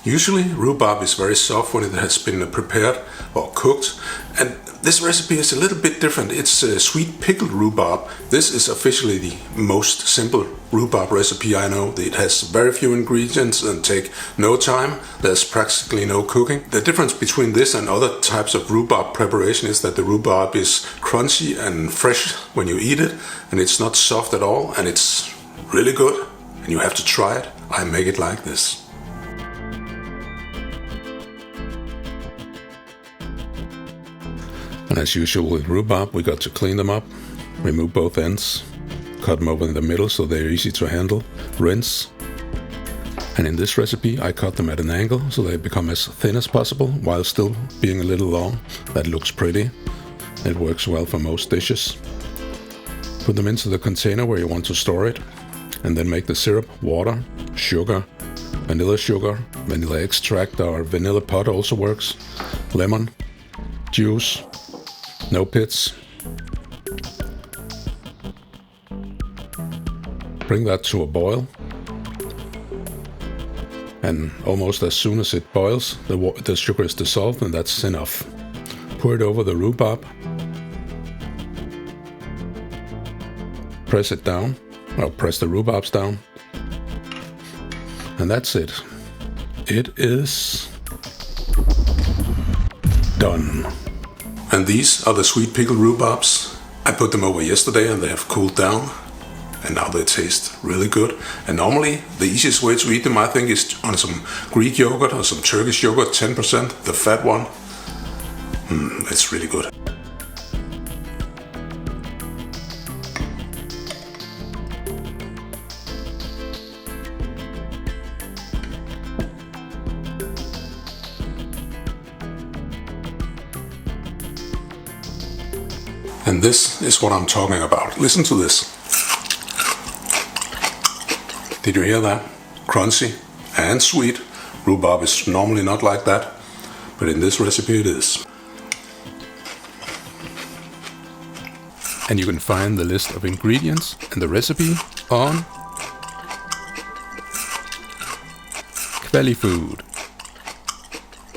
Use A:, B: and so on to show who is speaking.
A: Usually rhubarb is very soft when it has been prepared or cooked, and this recipe is a little bit different. It's sweet pickled rhubarb. This is officially the most simple rhubarb recipe I know. It has very few ingredients and take no time. There's practically no cooking. The difference between this and other types of rhubarb preparation is that the rhubarb is crunchy and fresh when you eat it, and it's not soft at all, and it's really good, and you have to try it. I make it like this. And as usual with rhubarb, we got to clean them up, remove both ends, cut them over in the middle so they're easy to handle, rinse. And in this recipe I cut them at an angle so they become as thin as possible while still being a little long. That looks pretty. It works well for most dishes. Put them into the container where you want to store it, and then make the syrup, water, sugar, vanilla extract or vanilla pod also works, lemon, juice, no pits. Bring that to a boil, and almost as soon as it boils, the sugar is dissolved, and that's enough. Pour it over the rhubarb, press it down, or press the rhubarbs down, and that's it. It is done. And these are the sweet pickled rhubarbs. I put them over yesterday and they have cooled down, and now they taste really good. And normally the easiest way to eat them, I think, is on some Greek yogurt or some Turkish yogurt, 10%, the fat one. It's really good. And this is what I'm talking about. Listen to this. Did you hear that? Crunchy and sweet. Rhubarb is normally not like that, but in this recipe it is. And you can find the list of ingredients and the recipe on kvalifood.